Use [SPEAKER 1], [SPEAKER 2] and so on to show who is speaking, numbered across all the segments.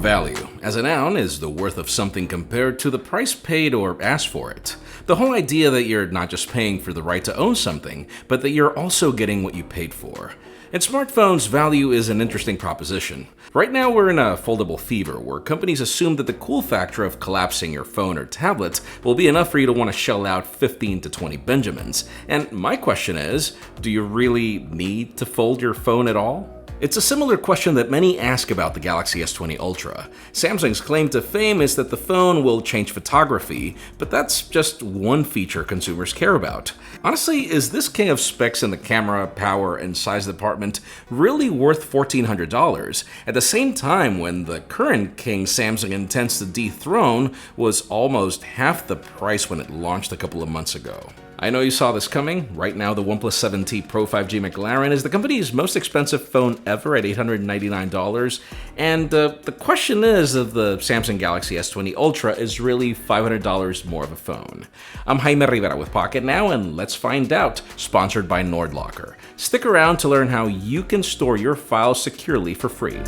[SPEAKER 1] Value, as a noun, is the worth of something compared to the price paid or asked for it. The whole idea that you're not just paying for the right to own something, but that you're also getting what you paid for. In smartphones, value is an interesting proposition. Right now, we're in a foldable fever where companies assume that the cool factor of collapsing your phone or tablet will be enough for you to want to shell out 15 to 20 Benjamins. And my question is, do you really need to fold your phone at all? It's a similar question that many ask about the Galaxy S20 Ultra. Samsung's claim to fame is that the phone will change photography, but that's just one feature consumers care about. Honestly, is this king of specs in the camera, power, and size department really worth $1,400, at the same time when the current king Samsung intends to dethrone was almost half the price when it launched a couple of months ago? I know you saw this coming. Right now, the OnePlus 7T Pro 5G McLaren is the company's most expensive phone ever at $899. And the question is if the Samsung Galaxy S20 Ultra is really $500 more of a phone. I'm Jaime Rivera with Pocket Now, and let's find out. Sponsored by NordLocker. Stick around to learn how you can store your files securely for free.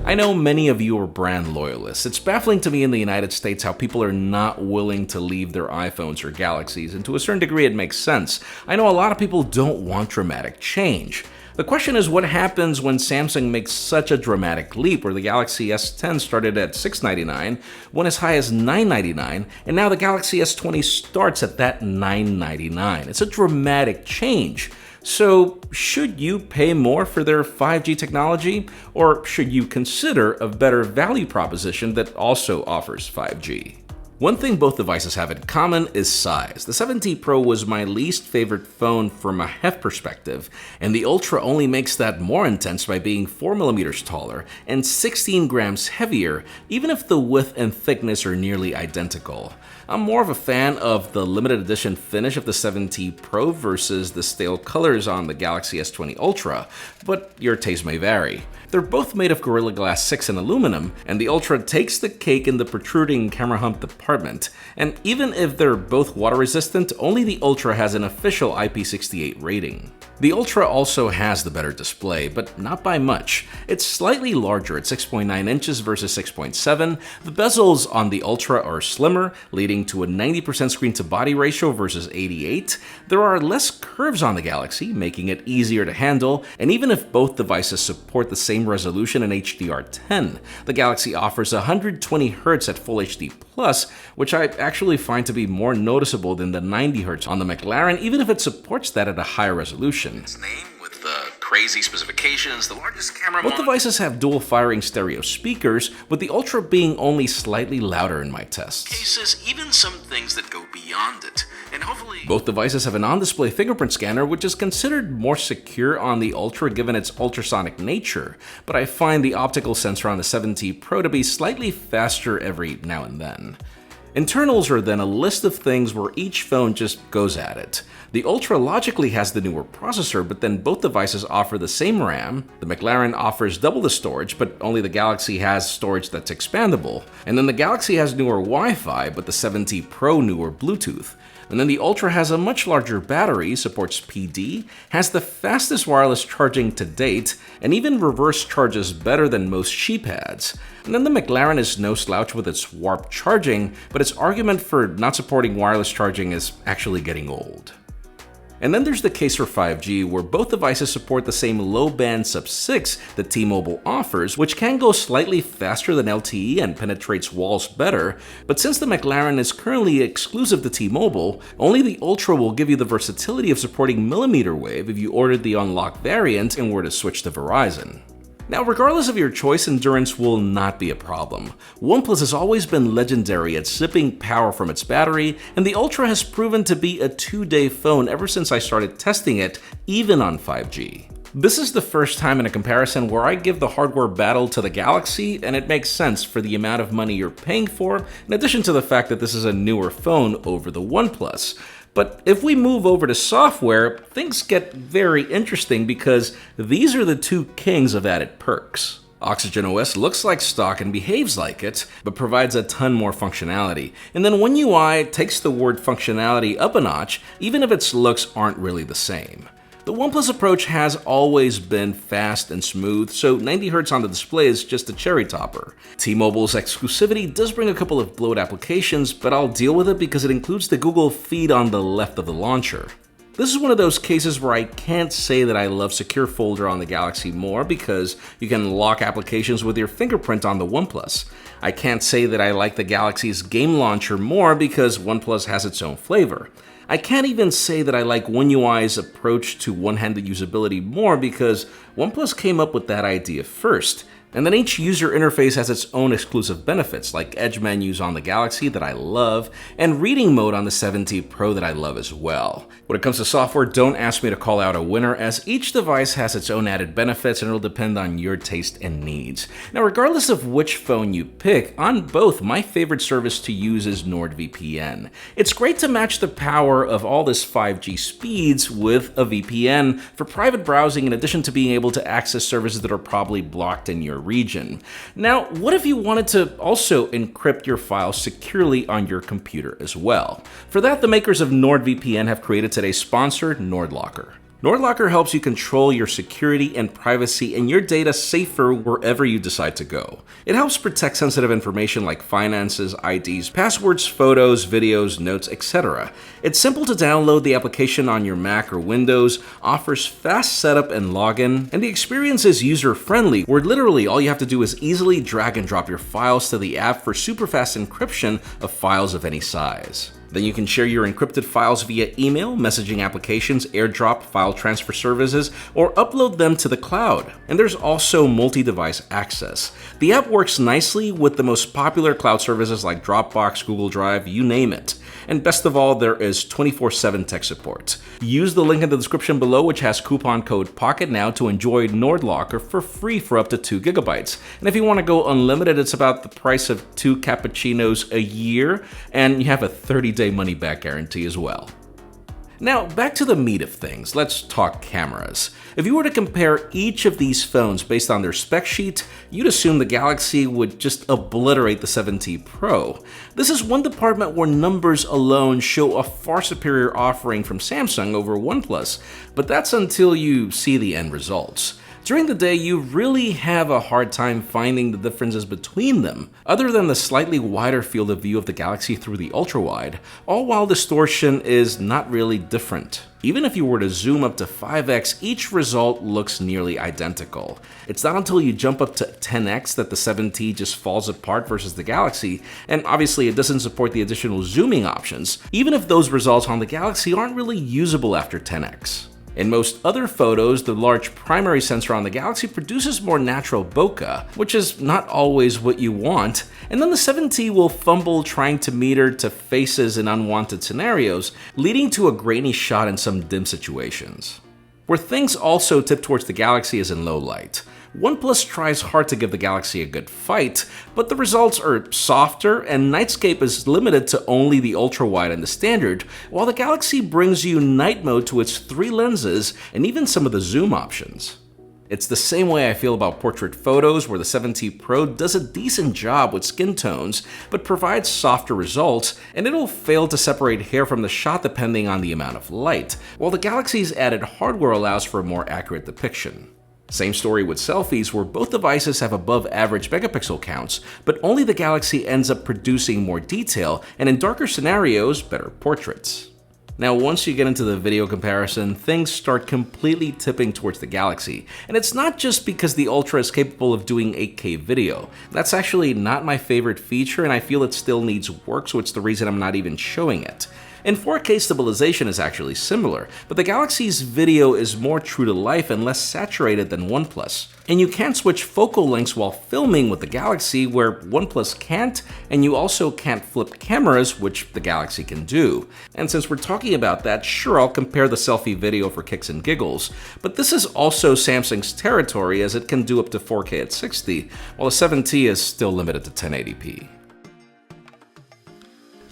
[SPEAKER 1] I know many of you are brand loyalists. It's baffling to me in the United States how people are not willing to leave their iPhones or Galaxies, and to a certain degree it makes sense. I know a lot of people don't want dramatic change. The question is, what happens when Samsung makes such a dramatic leap where the Galaxy S10 started at $699, went as high as $999, and now the Galaxy S20 starts at that $999. It's a dramatic change. So, should you pay more for their 5G technology, or should you consider a better value proposition that also offers 5G? One thing both devices have in common is size. The 7T Pro was my least favorite phone from a heft perspective, and the Ultra only makes that more intense by being 4mm taller and 16 grams heavier, even if the width and thickness are nearly identical. I'm more of a fan of the limited edition finish of the 7T Pro versus the stale colors on the Galaxy S20 Ultra, but your taste may vary. They're both made of Gorilla Glass 6 and aluminum, and the Ultra takes the cake in the protruding camera hump department. And even if they're both water resistant, only the Ultra has an official IP68 rating. The Ultra also has the better display, but not by much. It's slightly larger at 6.9 inches versus 6.7. The bezels on the Ultra are slimmer, leading to a 90% screen-to-body ratio versus 88. There are less curves on the Galaxy, making it easier to handle, and even if both devices support the same resolution in HDR10, the Galaxy offers 120Hz at Full HD+, which I actually find to be more noticeable than the 90Hz on the McLaren, even if it supports that at a higher resolution. Its name with the crazy specifications, the largest camera. Both devices have dual firing stereo speakers, with the Ultra being only slightly louder in my tests. Cases, even some things that go beyond it, and hopefully. Both devices have an on-display fingerprint scanner, which is considered more secure on the Ultra given its ultrasonic nature, but I find the optical sensor on the 7T Pro to be slightly faster every now and then. Internals are then a list of things where each phone just goes at it. The Ultra logically has the newer processor, but then both devices offer the same RAM. The McLaren offers double the storage, but only the Galaxy has storage that's expandable. And then the Galaxy has newer Wi-Fi, but the 7T Pro newer Bluetooth. And then the Ultra has a much larger battery, supports PD, has the fastest wireless charging to date, and even reverse charges better than most sheepads. And then the McLaren is no slouch with its warp charging, but its argument for not supporting wireless charging is actually getting old. And then there's the case for 5G, where both devices support the same low-band Sub-6 that T-Mobile offers, which can go slightly faster than LTE and penetrates walls better, but since the McLaren is currently exclusive to T-Mobile, only the Ultra will give you the versatility of supporting millimeter wave if you ordered the unlocked variant and were to switch to Verizon. Now, regardless of your choice, endurance will not be a problem. OnePlus has always been legendary at zipping power from its battery, and the Ultra has proven to be a 2-day phone ever since I started testing it, even on 5G. This is the first time in a comparison where I give the hardware battle to the Galaxy, and it makes sense for the amount of money you're paying for, in addition to the fact that this is a newer phone over the OnePlus. But if we move over to software, things get very interesting because these are the two kings of added perks. Oxygen OS looks like stock and behaves like it, but provides a ton more functionality. And then One UI takes the word functionality up a notch, even if its looks aren't really the same. The OnePlus approach has always been fast and smooth, so 90Hz on the display is just a cherry topper. T-Mobile's exclusivity does bring a couple of bloat applications, but I'll deal with it because it includes the Google feed on the left of the launcher. This is one of those cases where I can't say that I love Secure Folder on the Galaxy more because you can lock applications with your fingerprint on the OnePlus. I can't say that I like the Galaxy's game launcher more because OnePlus has its own flavor. I can't even say that I like One UI's approach to one-handed usability more because OnePlus came up with that idea first. And then each user interface has its own exclusive benefits, like edge menus on the Galaxy that I love, and reading mode on the 7T Pro that I love as well. When it comes to software, don't ask me to call out a winner, as each device has its own added benefits and it'll depend on your taste and needs. Now, regardless of which phone you pick, on both, my favorite service to use is NordVPN. It's great to match the power of all this 5G speeds with a VPN for private browsing, in addition to being able to access services that are probably blocked in your region. Now, what if you wanted to also encrypt your files securely on your computer as well? For that, the makers of NordVPN have created today's sponsor, NordLocker. NordLocker helps you control your security and privacy and your data safer wherever you decide to go. It helps protect sensitive information like finances, IDs, passwords, photos, videos, notes, etc. It's simple to download the application on your Mac or Windows, offers fast setup and login, and the experience is user-friendly, where literally all you have to do is easily drag and drop your files to the app for super fast encryption of files of any size. Then you can share your encrypted files via email, messaging applications, AirDrop, file transfer services, or upload them to the cloud. And there's also multi-device access. The app works nicely with the most popular cloud services like Dropbox, Google Drive, you name it. And best of all, there is 24/7 tech support. Use the link in the description below, which has coupon code POCKETNOW to enjoy NordLocker for free for up to 2 GB. And if you want to go unlimited, it's about the price of 2 cappuccinos a year, and you have a 30-day money-back guarantee as well. Now, back to the meat of things, let's talk cameras. If you were to compare each of these phones based on their spec sheet, you'd assume the Galaxy would just obliterate the 7T Pro. This is one department where numbers alone show a far superior offering from Samsung over OnePlus, but that's until you see the end results. During the day, you really have a hard time finding the differences between them, other than the slightly wider field of view of the Galaxy through the ultra-wide, all while distortion is not really different. Even if you were to zoom up to 5x, each result looks nearly identical. It's not until you jump up to 10x that the 7T just falls apart versus the Galaxy, and obviously it doesn't support the additional zooming options, even if those results on the Galaxy aren't really usable after 10x. In most other photos, the large primary sensor on the Galaxy produces more natural bokeh, which is not always what you want, and then the 7T will fumble trying to meter to faces in unwanted scenarios, leading to a grainy shot in some dim situations. Where things also tip towards the Galaxy is in low light. OnePlus tries hard to give the Galaxy a good fight, but the results are softer and nightscape is limited to only the ultra-wide and the standard, while the Galaxy brings you night mode to its 3 lenses and even some of the zoom options. It's the same way I feel about portrait photos, where the 7T Pro does a decent job with skin tones, but provides softer results, and it'll fail to separate hair from the shot depending on the amount of light, while the Galaxy's added hardware allows for a more accurate depiction. Same story with selfies, where both devices have above average megapixel counts, but only the Galaxy ends up producing more detail, and in darker scenarios, better portraits. Now, once you get into the video comparison, things start completely tipping towards the Galaxy, and it's not just because the Ultra is capable of doing 8K video. That's actually not my favorite feature, and I feel it still needs work, so it's the reason I'm not even showing it. And 4K stabilization is actually similar, but the Galaxy's video is more true to life and less saturated than OnePlus. And you can't switch focal lengths while filming with the Galaxy, where OnePlus can't, and you also can't flip cameras, which the Galaxy can do. And since we're talking about that, sure, I'll compare the selfie video for kicks and giggles, but this is also Samsung's territory, as it can do up to 4K at 60, while the 7T is still limited to 1080p.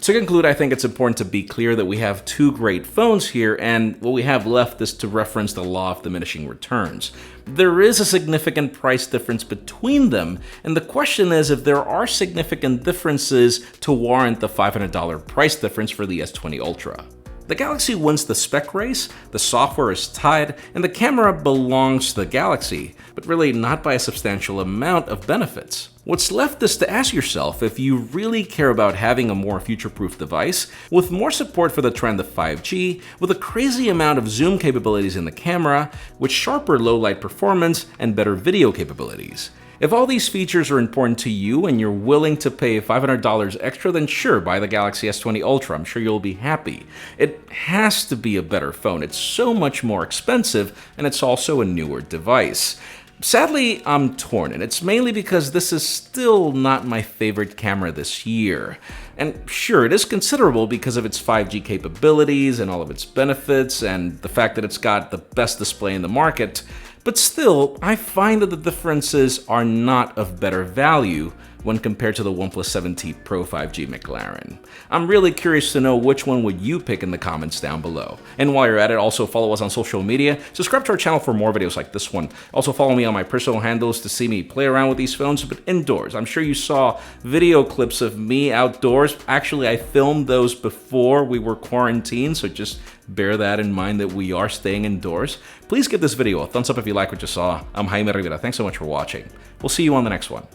[SPEAKER 1] To conclude, I think it's important to be clear that we have 2 great phones here, and what we have left is to reference the law of diminishing returns. There is a significant price difference between them, and the question is if there are significant differences to warrant the $500 price difference for the S20 Ultra. The Galaxy wins the spec race, the software is tied, and the camera belongs to the Galaxy, but really not by a substantial amount of benefits. What's left is to ask yourself if you really care about having a more future-proof device, with more support for the trend of 5G, with a crazy amount of zoom capabilities in the camera, with sharper low-light performance and better video capabilities. If all these features are important to you and you're willing to pay $500 extra, then sure, buy the Galaxy S20 Ultra. I'm sure you'll be happy. It has to be a better phone. It's so much more expensive, and it's also a newer device. Sadly, I'm torn, and it's mainly because this is still not my favorite camera this year. And sure, it is considerable because of its 5G capabilities and all of its benefits, and the fact that it's got the best display in the market. But still, I find that the differences are not of better value when compared to the OnePlus 7T Pro 5G McLaren. I'm really curious to know which one would you pick in the comments down below. And while you're at it, also follow us on social media, subscribe to our channel for more videos like this one. Also follow me on my personal handles to see me play around with these phones, but indoors. I'm sure you saw video clips of me outdoors. Actually, I filmed those before we were quarantined, so just bear that in mind that we are staying indoors. Please give this video a thumbs up if you like what you saw. I'm Jaime Rivera. Thanks so much for watching. We'll see you on the next one.